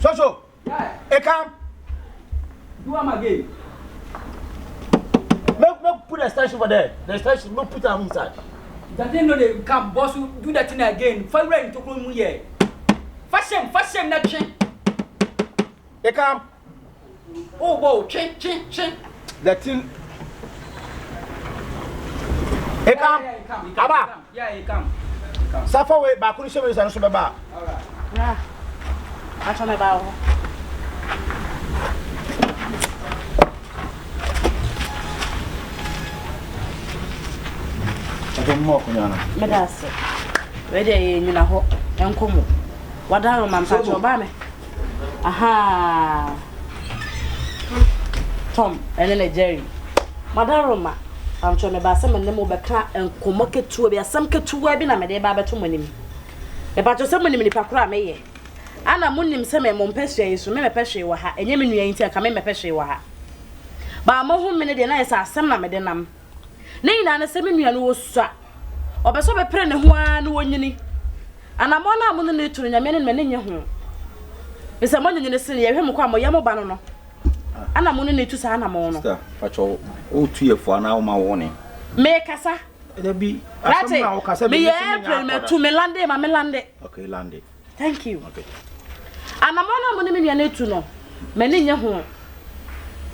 So. Yeah. Come. Do am again. No, put the station over there. The station, no put them inside. That thing no they come, boss will do that thing again. Fire rain to come here. Fashion, that chain. They come. Oh, whoa, chain. That thing. They come. Aba. Yeah, he come. Suffer way back. Couldn't show me some bar. All right. Yeah. That's on about. Medase. Wede nyina ho enkomo. Wadaro mampacho ba me. Aha. Tom, ene Jerry. Madaro ma. Amcho me ba se me nemo beka enkomo ketuo bi asam ketuo bi na me de ba beto monim. Me pacho se monim ni pakura me ye. Ana monim se me mompehwe yesu me mepehwe wo ha. Enye me nua yin ti aka me mepehwe wo ha. Ba mo hu me ne de na yesa asam na me de nam. Ne ina na se me nua no wo sua. Obeso be pre ne ho a na wonyini. Ana mo na mo ne turu nyame ne me nye ho. Be se mo nyini se ye hwe mo kwa mo ye mo ba no no. Ana mo ne tu sa ana mo no. Sister, pacho o tuyefo ana o ma wo ne. Me kasa. E bi asam na o kasa me ye pre me tu me lande ma me lande. Okay, lande. Thank you. Okay. Ana mo na mo ne me nua na tu no. Me ne nye ho.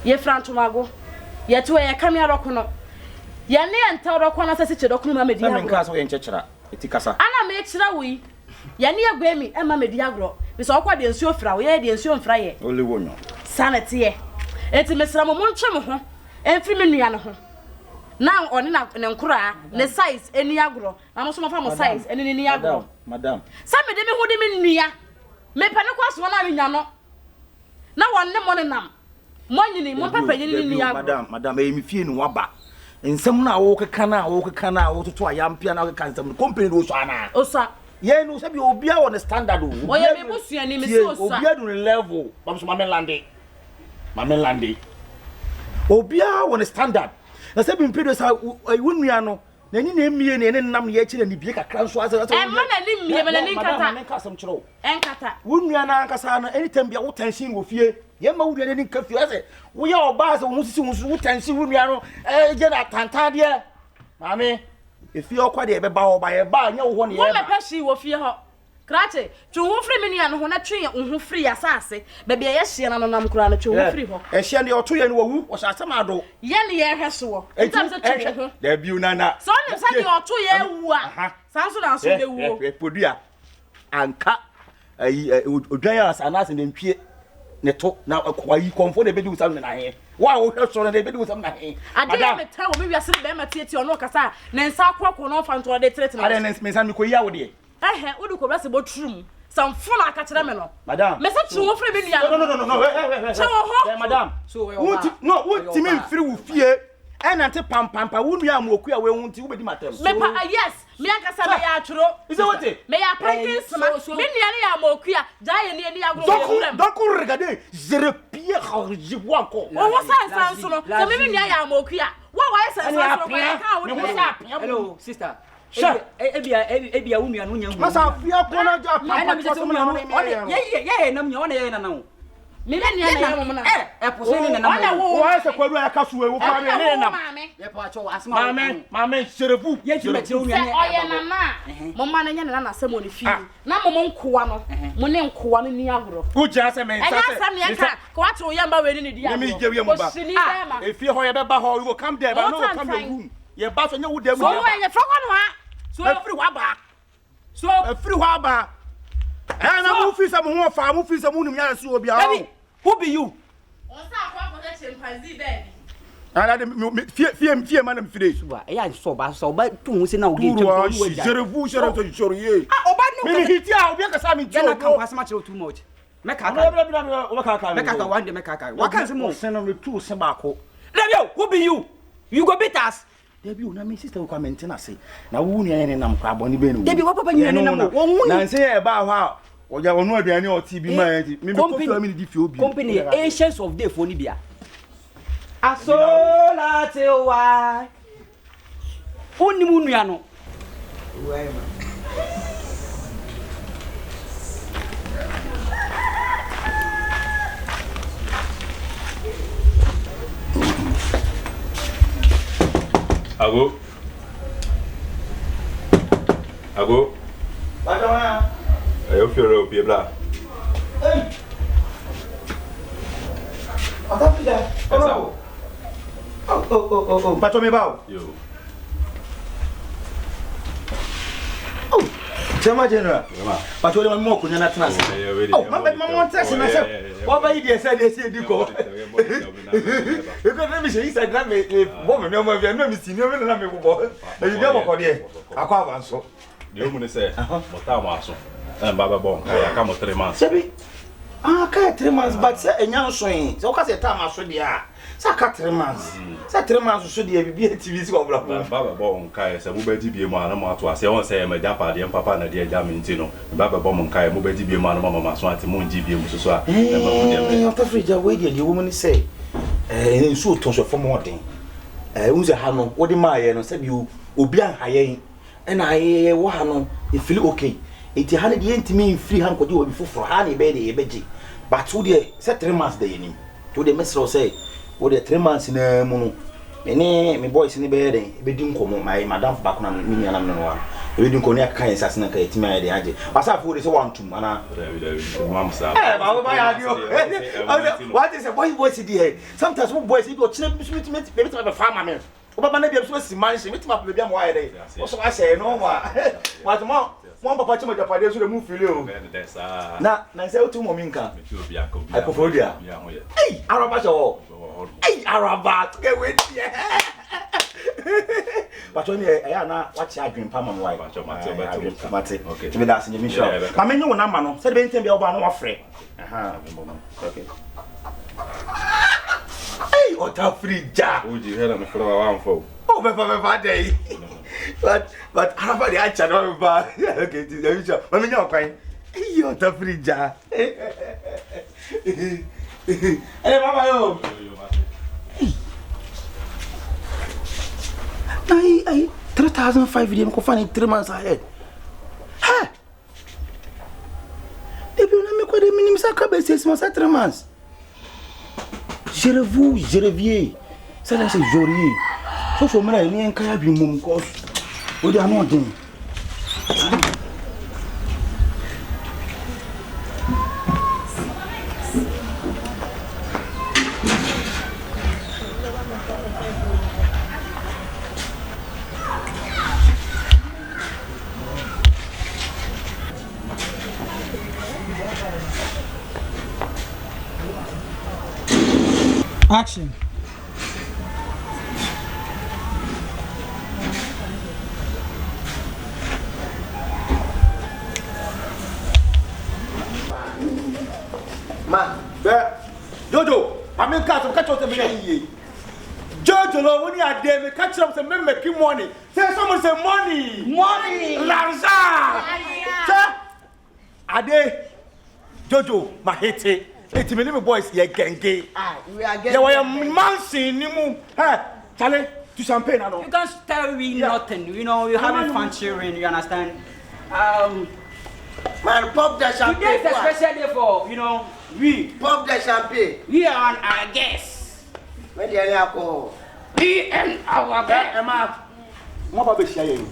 Ye frantomago. Ye tu ye kamia roko no. Ya ne enta roko na sese che roko no ma medi agro. Na me nka so ye nchechera. Eti kasa. Ana me chira wi. Ya ne agwa mi e ma medi agro. Bi so kwa de nsuo fra wo ye de nsuo mfra ye. Ole wonyo. Sanity ye. Eti mesra mo ntwe mo ho. Emfiri me nua no ho. Na oni na ne nkura ne size eni agro. Na mo so mo fa mo size eni ni agro. Madam. Sa me de me hu de me nua. Me pa ne kwa so na me nya no. Na wonne mo ne nam. Mo nyini mo papa nyini ni agro. Madam, e mi fie no waba. Nsem na wo keka na wo toto ayampia na wo keka nsem company do so ana. Osa. Ye no se bi obia won standard o. Oye me bosua ni me se osa. Obia do level. Bam so ma me lande. Obia won standard. Na se bi mpedo sa wonua no. Na ni na emie ne nam ye kire ni bie kakra so asa. E ma na ni mie me na ni nkata. Madam, nka asem kire o. Enkata. Wonua na nkasa na anytime bia wo tension wo fie. Ye ma wo de ni nka fie ase. Wo ya oba se wo sisi wo tension wonua no je na tanta de. Mami, efi okwa de be ba oba ye ba nya wo ho ne ye. Wo me peshi wo fie ho. Krate, tu ho firi me nua no ho na twe ho firi asase. Ba bia ye hye na no nam kura na twe ho firi ho. E hye ne oto ye ne wo wo asem ado. Ye ne ye hwe so wo. Ntam se twe ho. Da biu nana. So ne sa de oto ye wu a. Sanso na so de wu. Podua. Anka odwan asana se ne ntwie ne to na kwayi konfo de bedi usam na he. Wa wo hwe so na de bedi usam na he. Ade me ta wo me wiase be ma tie ono kasa na nsa akoko no fa nto de trete na. Ade ne me ko ya wo de. Udu ko brase botrum. Sam funa aka kire me no. Madam. Me se tru wo firi me nua. No. Hey, madam. So we what me firi wo fie. Enante pampampa wo nua amoku a we hunti wo bedi matem. Me pa yes, me ankasa me ya aturo. Is that what it? Me ya pranking sama. Me nua ne ya amoku a jaye ne agro. Donc regardez, je repie je vois encore. O wo san so no. So me nua ya amoku a. Wa san so no ka wo. Hello sister. Ebia unua no nya hu. Masa afia ko na ja papa so na no. Ye nam nya ona ye na na. Me nua na ye mo na. Poso ni na na. Wo ase kwadu ya kaso e wo fa me ne na. Ye pa cho asma. Mame serefu. Ye ti metire unua ne. Oye na na. Mo ma na nya na asem oni fi. Na mo nkoa no. Mo ne nkoa no ni agro. Wo ja se me nsa se. Enya sam ye ka. Ko atu ye mba we ni di agro. Me je we mo ba. E fi ho ye be ba ho we go come there but no come your room. Ye ba so nya wo dem. So wo ye froko no ha. So free waba. So free waba. Na mo fi some ho fa mo fi some nim ya so obi a. Who be you? Osa akwa ko na chimpanzee baby. Ana de fie manam fide. Suba e ya so ba tu hu se na o ge jerevu ye. Oba no. Me hiti a obi ka sa me tio. Na kan kwasama chiro too much. Meka one day meka. What can say mo? Send on the two se ba ko. Lebio, who be you? You go beat us. Debi na me sister ko maintain ase. Na wo nua ye ne nam kwa boni be no. Debi wo papa nua ne nam. Wo hu. Na nse e ba ho a oja wonu aduane o ti bi ma ye. Me ko family di fi obi. Company ancients of day for ni bia. Asola te wa. Oni mu nua no. Wai ma. Ago. Eu fui o Piebla. Oh, Pato me bao. Yo. Oh, Chama General. Pato le mo kunya na trans. Oh, mama trans na se. What ba idea say dey say diko. You go me say Instagram me bo me no me see no me na me bo. E dey mo ko dey. Akwa avanso. Dey mu ne say, mo ta mo aso. Baba bon, I come 3 months. Sebi. Ah, ka 3 months but say enya so yin. Say o ka say time aso dia. Say ka 3 months. Say 3 months so dia bibi TV si ko bla. Baba bon kai say mo ba di bie mu ana mo ato ase won say me ja pa de papa na de ja me ntino. Baba bon kai mo ba di bie mu ana mama so ate mo nji bie mu so a. Eh, after free ja we the woman say nso to so for more den. Unze ha no wo di ma ye no say bi obi an ha yen. E na ye wo ha no e feel okay. Eti ha ne de ntimi free han ko di obi foforo ha ne be de ye beji. But wo de say 3 months de yenim. To de mesro say wo de 3 months na mu no. Me boys ni be den be di nkomo my madam back na me nya na me no wa. E be di nkomo ya kan sase na ka etimi aye de age. Asa fo de say wantum ana. Mama sa. Baba ya dio. What is a boy see there? Sometimes boys if you chine be to farmer man. Baba na bia so si mansion, me tima bia mo aye dey. O so ase no wa. What mo papa chimo japade so de mu feel o. Na say o tu mo mi nka. I prefer dia. Hey, araba so. Hey, araba, get with here. But when you na watch adwin pa mam why. Mate. Okay. To be that in mission. Ma me nyu na ma no. Say be ntem bia oba no afre. Okay. Hey, ota free ja. Would you hear me for one for? Oh, me day. But araba dey acha no ba. Okay, it is mission. Ma me nyu kwan. Hey, ota free ja. Hey, mama yo. I 3,500 them go find 3 months ahead. Ha! They be on me quoi de minimum ça ka be 6 months 3 months. Je reviens. Ça là c'est joli. Faut me la ni en kaya bi mum ko. O de anu odin. Action. Man, Jojo, I mean catch up me. Jojo, no when you are there, me catch up me make money. Say someone say money. Lanza. Ade Jojo, my hate. It's me boys ye genge. We are getting. There were mansin ni mu. Hey, Charlie, to champagne no. You can't tell me nothing. You know, you're having fun cheering, you understand? Man, pop the champagne. Today is a special day for, you know, we. Pop the champagne. We are on our guests. Where the alcohol? We and our guests. Emma, mo ba be share you.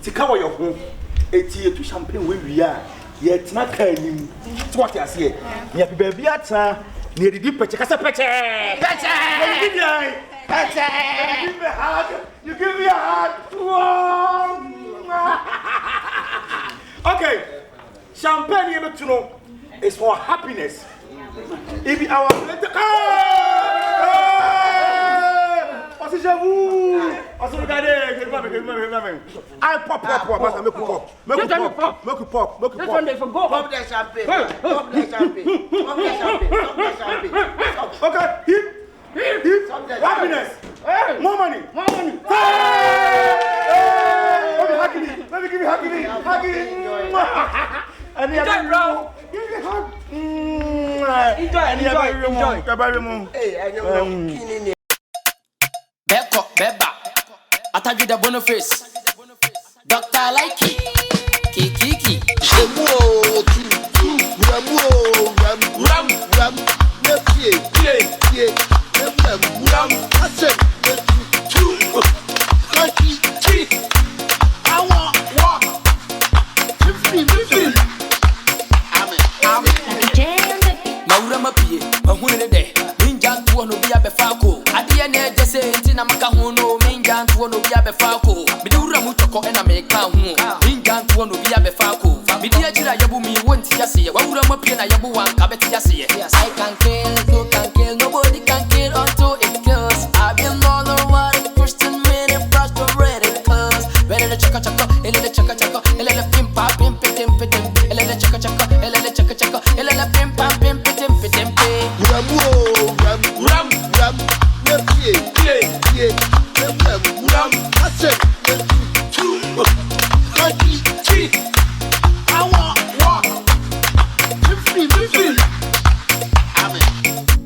Tika wo yo ho. Eti to champagne we are. Yet not kanim. What you say? Me happy baby ata. Ne didi peche kasa peche. You give me a hug. Okay. Champagne you to know is for happiness. If you are What's j'avoue? On se regarde, I pop, make pop. This one they forgot. Pop the champagne. Pop the champagne. Okay, hip, happiness, more money. Let me give you hugging. And the other round, give me hug. Enjoy. Hey, I know. Beko, Beba, Ataju the Boniface, Dr. Likey, Kiki, Awurama pie, mahune de. Minja ntuo no bia befako. Ade na eje se nti na maka ho no. Minja ntuo no bia befako. Mede wura mu choko na meka ho. Minja ntuo no bia befako. Mede agira yabu mi wonti ase ye. Awurama pie na yabu wanka beti ase ye. I can kill, you can kill, nobody can kill until it kills. I've been all over the Christian minute, prosperity cause. Better the chaka chaka, ele the chaka chaka, ele the pimpa pimp pitim pitim, ele the chaka chaka, ele the chaka chaka, ele the pimpa pimp pitim pitim pim. Ram,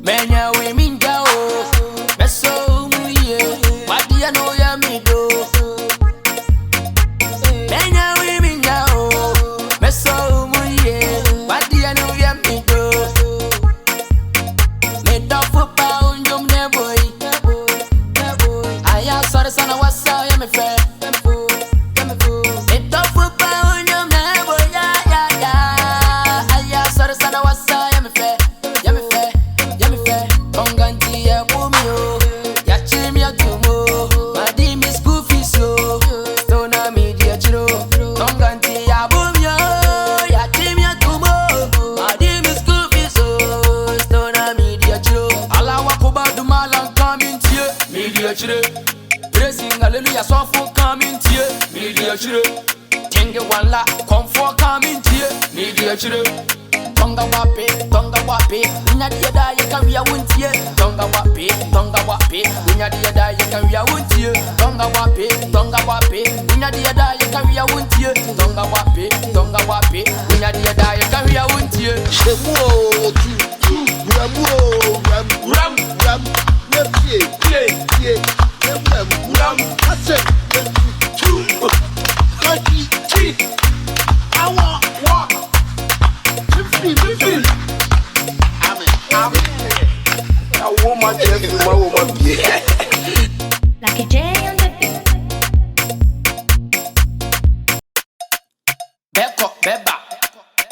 Menya we minja o, beso muye, wadi ya no ya mido. Menya we minja o, beso muye, wadi ya no ya mido. Me tofu pa unjum ne boy, aya sorry sana wasa ya me fe. Me tofu pa unjum ne boy ya, aya sorry sana wasa ya me fe. Konganti ya bumio, ya chimi ya tumo, madimi school fees yo, stona media chiro. Konganti ya bumio, ya chimi ya tumo, madimi school fees yo, stona media chiro. Ala wakuba dumalan coming to you, media chiro. Praising hallelujah sofu coming to you, media chiro. Tinge wala, comfort coming to you, media chiro. Tonga wape, unya dia da ya kan ya wuntie. Tonga wape, unya dia da ya kan ya wuntie. Tonga wape, unya dia da ya kan ya wuntie. Tonga wape, unya dia da ya kan ya wuntie. Like a J on the beat. Beko, beba,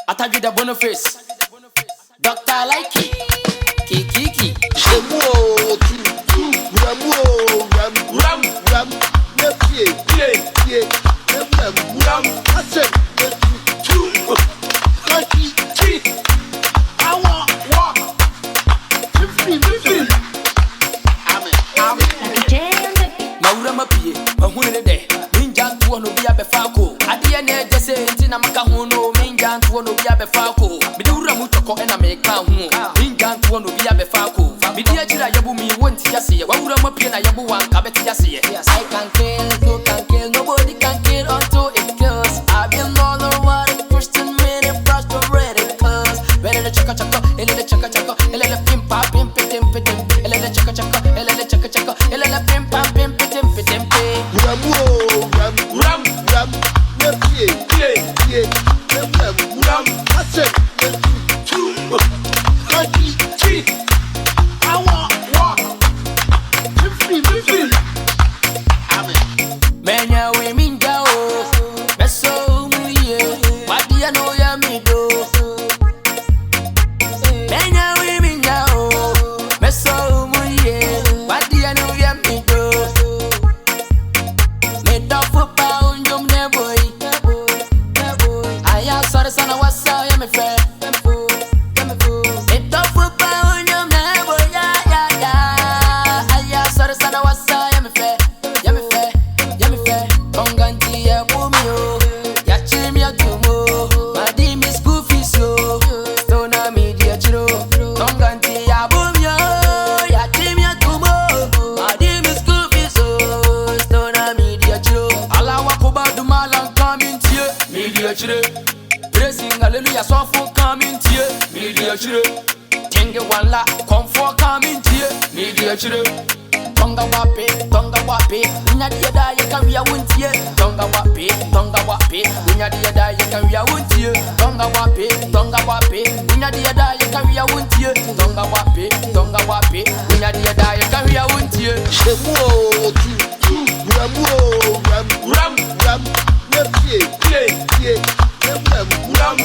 ataju the boniface. Dr. Likey, Kiki. Awurama pie, mahune de. Minja ntuo no bia befako. Ade na eje se nti na maka ho no. Minja ntuo no bia befako. Mede wura mu choko na meka ho. Minja ntuo no bia befako. Mede agira yabu mi wonti ase ye. Awurama pie na yabu wanka beti ase ye. I can kill, you can kill, nobody can kill until it kills. I've been all over the Christian minute, prosperity cause. Better the chaka chaka, ele the chaka chaka, ele the pimpa pimp pitim pitim, ele the chaka chaka, ele the chaka chaka, ele the pimpa pimp pitim pitim pim. Menya we minja o, beso muye, wadi ya no ya mido. Menya we minja o, beso muye, wadi ya no ya mido. Me tofu pa unjum ne boy, aya sorry sana wasa ya me fe. Me tofu pa unjum ne boy ya, aya sorry sana wasa ya me fe. Konganti ya bumio, ya chimi ya tumo, madimi school fees yo, stona media chiro. Konganti ya bumio, ya chimi ya tumo, madimi school fees yo, stona media chiro. Ala wakuba dumalan coming to you, media chiro. Praising hallelujah sofu coming to you, media chiro. Tinge wala, comfort coming to you, media chiro. Tonga wape, unya dia da ya kan ya wuntie. Tonga wape, unya dia da ya kan ya wuntie. Tonga wape, unya dia da ya kan ya wuntie. Tonga wape, unya dia da ya kan ya wuntie. Ram,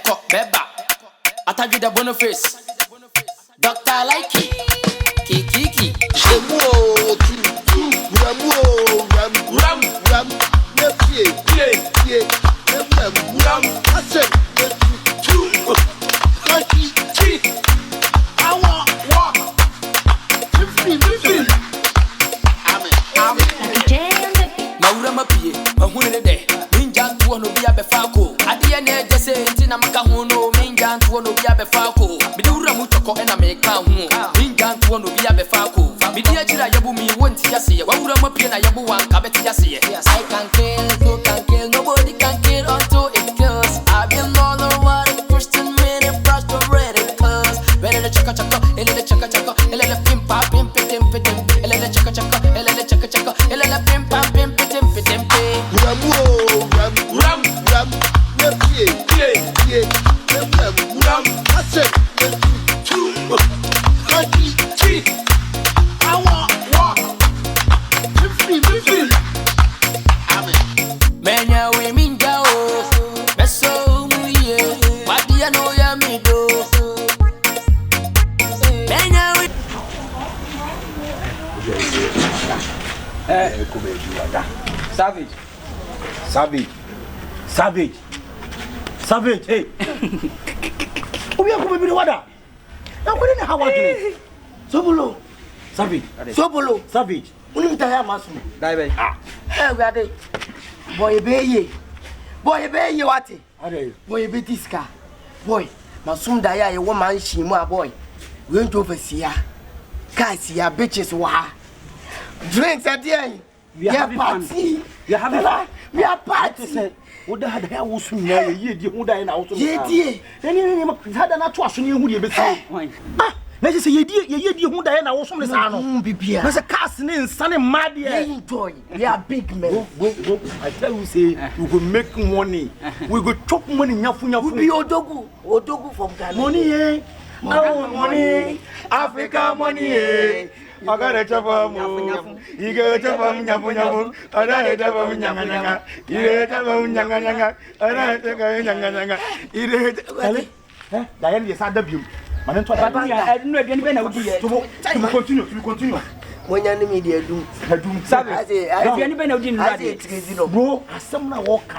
Eko Beba Ataju the Boniface Dr. Likey Kiki Ram Awurama pie mahunu ne de minja nto no bia befako ade ne je se ntina maka hu no minja nto no bia befako bidi wura mu toko na meka hu minja nto no bia befako bidi ajira yabu mi wonti yase wa wurama pie na yabu wan ka beti yase I can kill nobody can kill until it kills I've been all over the Christian minute prosperity cause ready to chaka ele de chaka ele de pimpa pimpitim ele de chaka ele de chaka ele de pimpa pimpitim Ram Menya we minga o beso muye wadi ya no ya mi do Menya we Savage, hey. Obi akọ be wada. Na ko ni hawa do. Sobolo, Savage. Uni ta ya masu. Dai be. We ade. Boy be ye wati. Ade. Boy be diska. Boy, masum da ya ye wo man shi mu a boy. We nto fasia. Guys ya bitches wa. Drinks at the end. We are party. We have We are party. Oda hada ya wo sun na ye di hu da na wo sun. Ye die. Ni hada na to aso ni hu de be sai. Na je se ye di hu da na wo sun le sa no. Bibia. Na se cast ni nsane mad We ye. enjoy. We are big men. Go. I tell you say we go make money. We go chop money nyafu. We be odogu from Ghana. Money eh. Oh, money. Africa money eh. I got a chop on you get a chop on Yapu, and I have a Yanga, you get a Yanga, and I take a Yanga. It Diane is at the view. I don't know again when I would be to continue. When enemy dear do. I anybody didn't Bro, as someone walk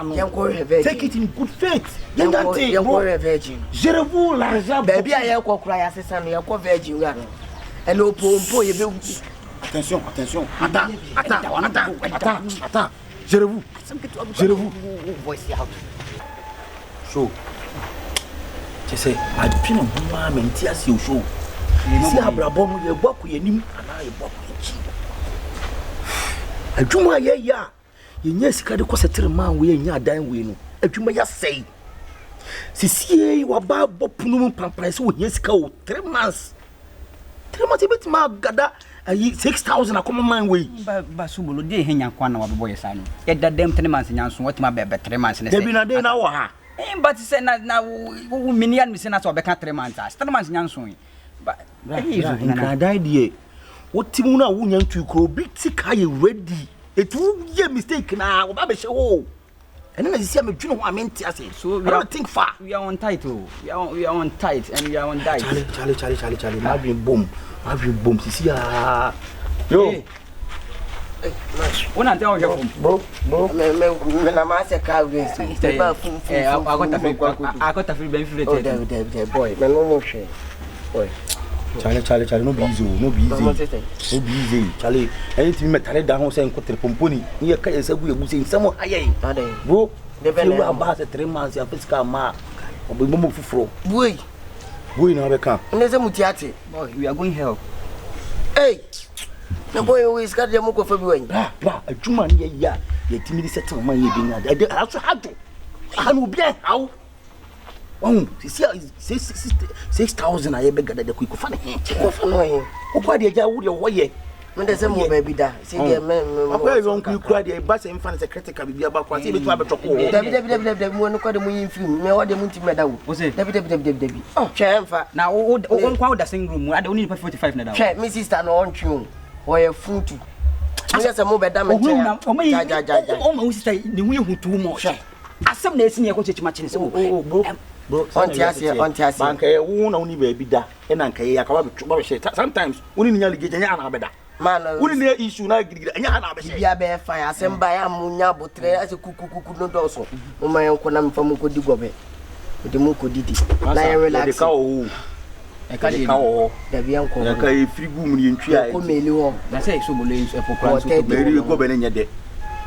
take it in good faith. Young virgin. Jerevu l'argent, Baby, I have cry as a son, you are virgin. And no pompo, you build. Attention. Attends. Jerevu. Voice out. Show. Je sais, I pin on my mentias you show. See Abrabom, you walk with him, and I walk with you. A juma ya. Yes, can cause a man we in your dying win. A juma ya say. See, you are Bob Punum Pampas, who yes go 3 months. 3 months, a bit more gada. 6,000 a common man way. Sobolo dey henya kwa na waboy sanu. E da dem 3 months nyanso what ma be 3 months ne say. Debi na dey na wo ha. But say na wo minian mi say na so be ka 3 months. 3 months nyanso. But na die dey. What timu na wo nyantu kro bi tika ye ready. Etu ye mistake na wo ba be hye wo. And then I see I'm doing what I meant to say. So we don't think far. We are on tight, we are on tight, and we are on diet. Charlie. I've boom. See ya. Yo. Hey, when I tell you, bro. When I'm at a car race, I got a free benefit. Oh, there, boy. Man, no more shame. Boy. Charlie, no be easy. Charlie, anything me tare down say enko Kompany. Ni e ka ese bu ebusi nsemo aye. Bro, you are about 3 months ya physical ma. Obo mo fufuro. Boy na be kan. Neze mutiate. Boy, we are going hell. Hey. Na boy we is got dem ko fa bi wan. Bra, adwuma ne ya. Ye timi di settle man ye bi na. Ade aso hado. Anu bi hawo. Oh, 6,000 I beg that the quick funny. Who quite the Jawood your way? When there's a more baby da. See the men, where you won't cry the bus and find a critical be about what you have a chocolate. One called the moon film, me or the multi medal. Was it? Debbie. Oh, Chamfa. Now, one crowd the same room. I don't need 45 now. Check, Mrs. Stan on tune or a fool too. Just a mobile damage. Almost say the way who too much. As some days in your coach matching. Oh, bro ontiase banka ye wo na woni ba bi da e na nka ye akawa be she sometimes woni ni nyali geje nya na abeda man woni ne issue na gidigida nya na abeda bia be fine asemba ya munya botre ase kukukuku no doso mo man yanko na mfa mu ko di gobe de mu ko didi na ye relax ka o e ka o da bia nko e ka e free boom ni ntwa ko meli ho na say Sobolo e pokran so beri go be ne nya de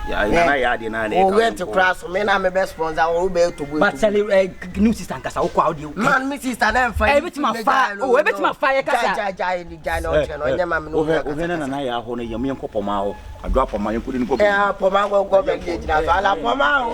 ya na ya de na ne o went to class me na me best sponsor o be to go but tell new sister nkasa wo kwa audio man me sister na mfa e beti ma fa o e beti ma fa ye kasa ja ni ja no che no nya ma me no o ve na ya ho na yem yen kopoma ho adwa poma yen ko ni ko poma go be de jina so ala poma o